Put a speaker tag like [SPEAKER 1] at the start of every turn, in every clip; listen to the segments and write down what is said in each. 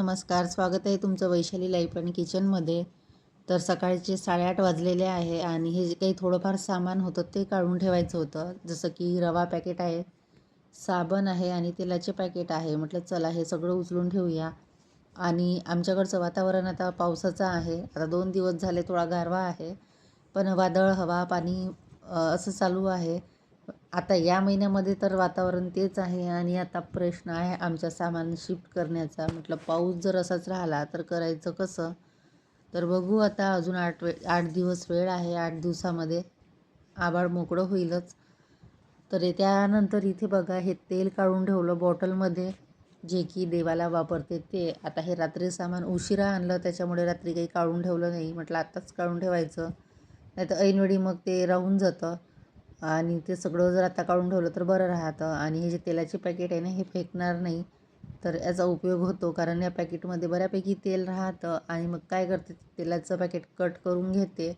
[SPEAKER 1] नमस्कार. स्वागत आहे तुमचं वैशाली लाईफ आणि किचनमध्ये. तर सकाळचे 8:30 वाजलेले आहे आणि हे जे काही थोडंफार सामान होतं ते काढून ठेवायचं होतं. जसं की रवा पॅकेट आहे, साबण आहे आणि तेलाचे पॅकेट आहे. म्हटलं चला हे सगळं उचलून ठेवूया. आणि आमच्याकडचं वातावरण आता पावसाचं आहे. आता 2 दिवस झाले थोडा गारवा आहे. पण वादळ, हवा, पाणी असं चालू आहे. आता या महिन्यामध्ये तर वातावरण तेच आहे आणि आता प्रश्न आहे आमच्या सामान शिफ्ट करण्याचा. म्हटलं पाऊस जर असाच राहिला तर करायचं कसं? तर बघू आता अजून 8 दिवस वेळ आहे. 8 दिवसामध्ये आभाळ मोकळं होईलच. तर त्यानंतर इथे बघा हे तेल काढून ठेवलं बॉटलमध्ये, जे की देवाला वापरते ते. आता हे रात्री सामान उशिरा आणलं त्याच्यामुळे रात्री काही काढून ठेवलं नाही. म्हटलं आत्ताच काढून ठेवायचं, नाहीतर ऐनवेळी मग ते राहून जातं. आणि ते सगळं जर आता काढून ठेवलं तर बरं राहतं. आणि हे जे तेलाचे पॅकेट आहे ना हे फेकणार नाही, तर याचा उपयोग होतो. कारण या पॅकेटमध्ये बऱ्यापैकी तेल राहतं. आणि मग काय करते, तेलाचं पॅकेट कट करून घेते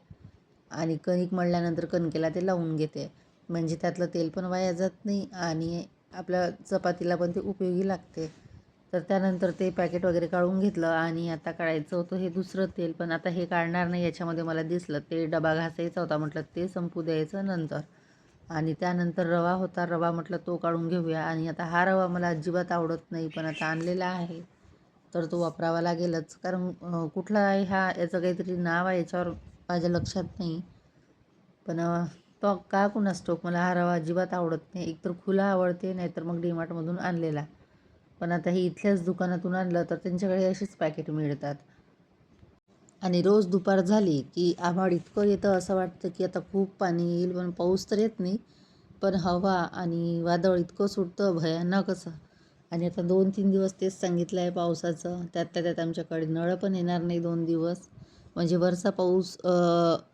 [SPEAKER 1] आणि कणिक मळल्यानंतर कणकेला ते लावून घेते. म्हणजे त्यातलं तेल पण वाया जात नाही आणि आपल्या चपातीला पण ते उपयोगी लागते. तर त्यानंतर ते पॅकेट वगैरे काढून घेतलं आणि आता काढायचं होतं हे दुसरं तेल. पण आता हे काढणार नाही, याच्यामध्ये मला दिसलं ते डबा घासायचा होता. म्हटलं ते संपू द्यायचं नंतर. आणि त्यानंतर रवा होता, रवा म्हटलं तो काढून घेऊया. आणि आता हा रवा मला अजिबात आवडत नाही, पण आता आणलेला आहे तर तो वापरावा लागेलच. कारण कुठला आहे हा, याचं काहीतरी नाव आहे, याच्यावर माझ्या लक्षात नाही. पण तो का कुणास ठाऊक मला हा रवा अजिबात आवडत नाही. एकतर खुला आवडते, नाहीतर मग डीमार्टमधून आणलेला. पण आता हे इथल्याच दुकानातून आणलं तर त्यांच्याकडे अशीच पॅकेट मिळतात. आणि रोज दुपार झाली की आभाळ इतकं येतं, असं वाटतं की आता खूप पाणी येईल, पण पाऊस तर येत नाही. पण हवा आणि वादळ इतकं सुटतं भयानक असं. आणि आता 2-3 दिवस तेच सांगितलं आहे पावसाचं. त्यातल्या त्यात आमच्याकडे नळ पण येणार नाही 2 दिवस. म्हणजे वरचा पाऊस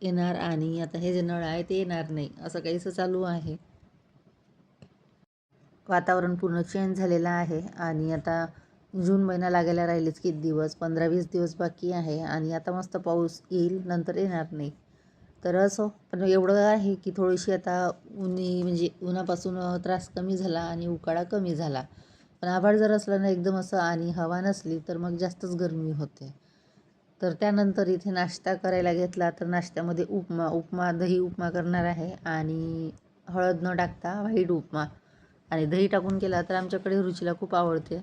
[SPEAKER 1] येणार आणि आता हे जे नळ आहे ते येणार नाही, असं काहीसं चालू आहे. वातावरण पूर्ण चेंज झालेलं आहे. आणि आता जून महिना लागायला राहिलेच किती दिवस, 15-20 दिवस बाकी आहे. आणि आता मस्त पाऊस येईल, नंतर येणार नाही. तर असो, पण एवढं आहे की थोडीशी आता म्हणजे उन्हापासून त्रास कमी झाला आणि उकाडा कमी झाला. पण आभाळ जर असलं ना एकदम असं आणि हवा नसली तर मग जास्तच गरमी होते. तर त्यानंतर इथे नाश्ता करायला घेतला. तर नाश्त्यामध्ये उपमा दही उपमा करणार आहे आणि हळद न टाकता व्हाईट उपमा. आणि दही टाकून केला तर आमच्याकडे रुचीला खूप आवडते.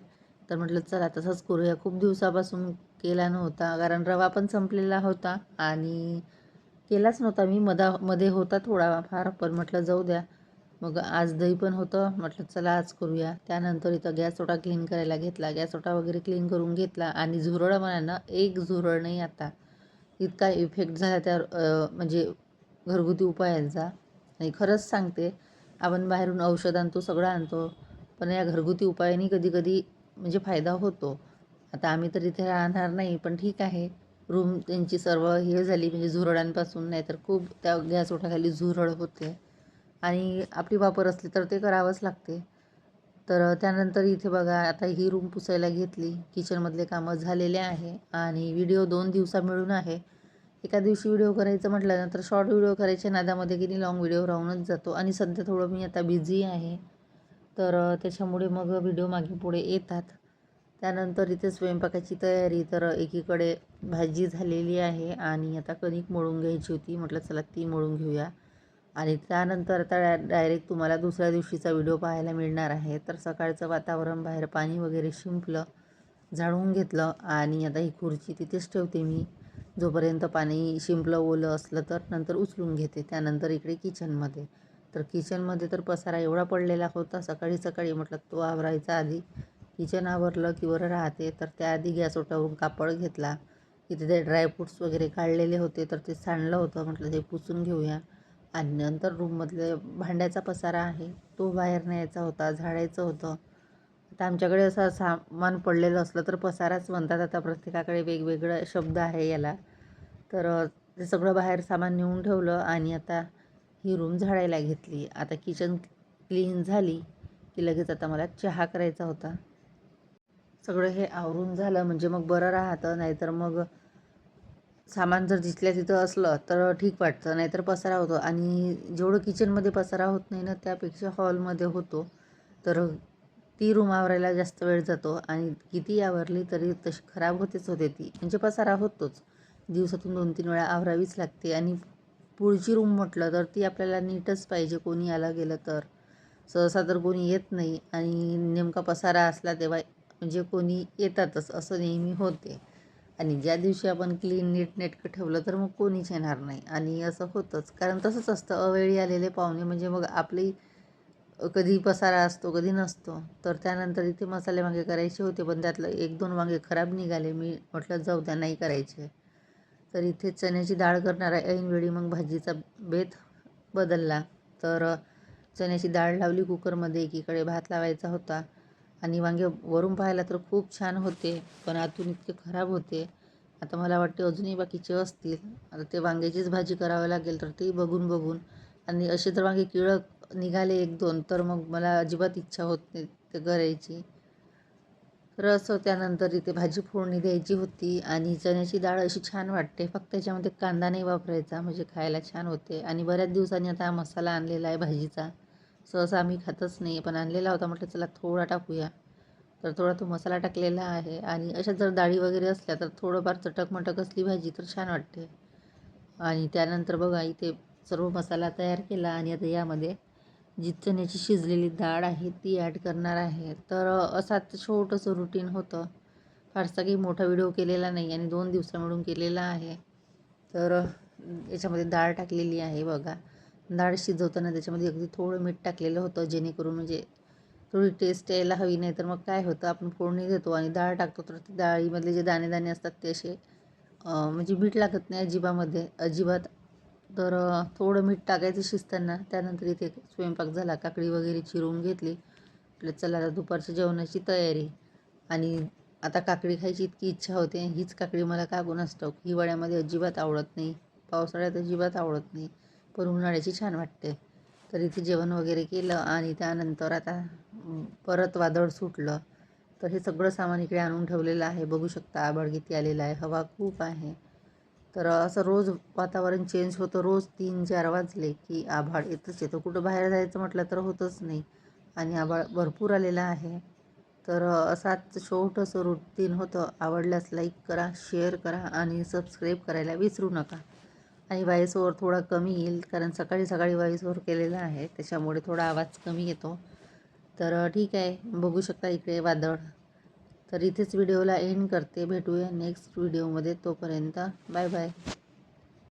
[SPEAKER 1] तर म्हटलं चला तसंच करूया. खूप दिवसापासून केला नव्हता, कारण रवा पण संपलेला होता आणि केलाच नव्हता मी. मध्ये होता थोडाफार, पण म्हटलं जाऊ द्या. मग आज दही पण होतं, म्हटलं चला आज करूया. त्यानंतर इथं गॅस ओटा क्लीन करायला घेतला. गॅस ओटा वगैरे क्लीन करून घेतला आणि झुरळ म्हणा एक झुरळ नाही आता. इतका इफेक्ट झाला त्या म्हणजे घरगुती उपायांचा. आणि खरंच सांगते, आपण बाहेरून औषध आणतो, सगळं आणतो, पण या घरगुती उपायांनी कधी-कधी म्हणजे फायदा होतो. आता आम्ही तर इथे राहणार नाही, पण ठीक आहे. रूम त्यांची सर्व हे झाली म्हणजे झुरळांपासून, नाहीतर खूप त्या गॅस ओठाखाली झुरळ होते. आणि आपली वापर असली तर ते करावंच लागते. तर त्यानंतर इथे बघा आता ही रूम पुसायला घेतली. किचनमधले कामं झालेले आहे आणि व्हिडिओ 2 दिवसा मिळून आहे. एका दिवशी व्हिडिओ करायचं म्हटलं ना तर शॉर्ट व्हिडिओ करायच्या नादामध्ये की नाही लाँग व्हिडिओ राहूनच जातो. आणि सध्या थोडं मी आता बिझी आहे, तर त्याच्यामुळे मग व्हिडिओ मागे पुढे येतात. त्यानंतर इथे स्वयंपाकाची तयारी. तर एकीकडे भाजी झालेली आहे आणि आता कणिक मळून घ्यायची होती. म्हटलं चला ती मळून घेऊया. आणि त्यानंतर आता डायरेक्ट तुम्हाला दुसऱ्या दिवशीचा व्हिडिओ पाहायला मिळणार आहे. तर सकाळचं वातावरण, बाहेर पाणी वगैरे शिंपलं, झाडून घेतलं आणि आता ही खुर्ची तिथेच ठेवते मी. जोपर्यंत पाणी शिंपलं ओलं असलं तर नंतर उचलून घेते. त्यानंतर इकडे किचनमध्ये. तर किचनमध्ये तर पसारा एवढा पडलेला होता, सकाळी सकाळी म्हटलं तो आवरायचा आधी. किचन आवरलं की बरं राहते. तर त्याआधी गॅस ओटावरून कापड घेतला. तिथे ते ड्रायफ्रूट्स वगैरे काढलेले होते तर ते सांडलं होतं, म्हटलं ते पुसून घेऊया. आणि नंतर रूममधले भांड्याचा पसारा आहे तो बाहेर न्यायचा होता, झाडायचं होतं. आता आमच्याकडे असं सामान पडलेलं असलं तर पसाराच म्हणतात. आता प्रत्येकाकडे वेगवेगळा शब्द आहे याला. तर ते सगळं बाहेर सामान नेऊन ठेवलं आणि आता ही रूम झाडायला घेतली. आता किचन क्लीन झाली की लगेच आता मला चहा करायचा होता. सगळं हे आवरून झालं म्हणजे मग बरं राहतं, नाहीतर मग सामान जर जिथल्या तिथं असलं तर ठीक वाटतं, नाहीतर पसारा होतो. आणि जेवढं किचनमध्ये पसारा होत नाही ना त्यापेक्षा हॉलमध्ये होतो. तर ती रूम आवरायला जास्त वेळ जातो आणि किती आवरली तरी तशी खराब होतेच होते ती, म्हणजे पसारा होतोच. दिवसातून 2-3 वेळा आवरावीच लागते. आणि पुढची रूम म्हटलं तर ती आपल्याला नीटच पाहिजे, कोणी आलं गेलं तर. सहसा तर कोणी येत नाही आणि नेमका पसारा असला तेव्हा म्हणजे कोणी येतातच, असं नेहमी होते. आणि ज्या दिवशी आपण क्लीन नीटनेटकं ठेवलं तर मग कोणीच येणार नाही आणि असं होतंच. कारण तसंच असतं, अवेळी आलेले पाहुणे म्हणजे मग आपली कधी पसारा असतो कधी नसतो. तर त्यानंतर इथे मसाले वांगे करायचे होते, पण त्यातलं 1-2 वांगे खराब निघाले. मी म्हटलं जाऊ द्या, नाही करायचे. तर इथे चण्याची डाळ करणार आहे ऐनवेळी, मग भाजीचा बेत बदलला. तर चण्याची डाळ लावली कुकरमध्ये, एकीकडे भात लावायचा होता. आणि वांगे वरून पाहायला तर खूप छान होते, पण आतून इतके खराब होते. आता मला वाटते अजूनही बाकीचे असतील. आता ते वांग्याचीच भाजी करावी लागेल, तर ते बघून बघून. आणि असे जर वांगे किळक निघाले 1-2 तर मग मला अजिबात इच्छा होत नाही ते करायची. तर असं त्यानंतर इथे भाजी फोडणी द्यायची होती. आणि चण्याची डाळ अशी छान वाटते, फक्त त्याच्यामध्ये कांदा नाही वापरायचा, म्हणजे खायला छान होते. आणि बऱ्याच दिवसांनी आता हा मसाला आणलेला आहे भाजीचा. सहसा आम्ही खातच नाही, पण आणलेला होता, म्हटलं चला थोडा टाकूया. तर थोडा तो मसाला टाकलेला आहे. आणि अशा जर डाळी वगैरे असल्या तर थोडंफार चटक-मटक असली भाजी तर छान वाटते. आणि त्यानंतर बघा इथे सर्व मसाला तयार केला आणि आता यामध्ये जी चण्याची शिजलेली डाळ आहे ती ॲड करणार आहे. तर असाच छोटंसं रुटीन होतं. फारसा काही मोठा व्हिडिओ केलेला नाही आणि 2 दिवसामिळून केलेला आहे. तर याच्यामध्ये डाळ टाकलेली आहे बघा. डाळ शिजवताना त्याच्यामध्ये अगदी थोडं मीठ टाकलेलं होतं, जेणेकरून म्हणजे थोडी टेस्ट यायला हवी. नाही तर मग काय होतं, आपण फोडणी देतो आणि डाळ टाकतो तर ते डाळीमधले जे दाणे दाणे असतात ते असे म्हणजे मीठ लागत नाही अजिबात. तर थोडं मीठ टाकायचं शिजताना. त्यानंतर इथे स्वयंपाक झाला, काकडी वगैरे चिरून घेतली. म्हटलं चला आता दुपारच्या जेवणाची तयारी. आणि आता काकडी खायची इतकी इच्छा होते. हीच काकडी मला का कुणास ठाऊक हिवाळ्यामध्ये अजिबात आवडत नाही, पावसाळ्यात अजिबात आवडत नाही, पण उन्हाळ्याची छान वाटते. तर इथे जेवण वगैरे केलं आणि त्यानंतर आता परत वादळ सुटलं. तर हे सगळं सामान इकडे आणून ठेवलेलं आहे. बघू शकता आभाळ किती आलेलं आहे, हवा खूप आहे. तर असं रोज वातावरण चेंज होतं. रोज 3-4 वाजले की आभाळ येतच येतं. कुठं बाहेर जायचं म्हटलं तर होतच नाही आणि आभाळ भरपूर आलेलं आहे. तर असाच छोटंसं रुटीन होतं. आवडल्यास लाईक करा, शेअर करा आणि सबस्क्राईब करायला विसरू नका. आणि व्हॉईस ओव्हर थोडा कमी येईल, कारण सकाळी सकाळी व्हॉईस ओव्हर केलेला आहे, त्याच्यामुळे थोडा आवाज कमी येतो. तर ठीक आहे, बघू शकता इकडे वादळ. तर इथेच व्हिडिओला एंड करते. भेटूया नेक्स्ट व्हिडिओमध्ये. तोपर्यंत बाय बाय.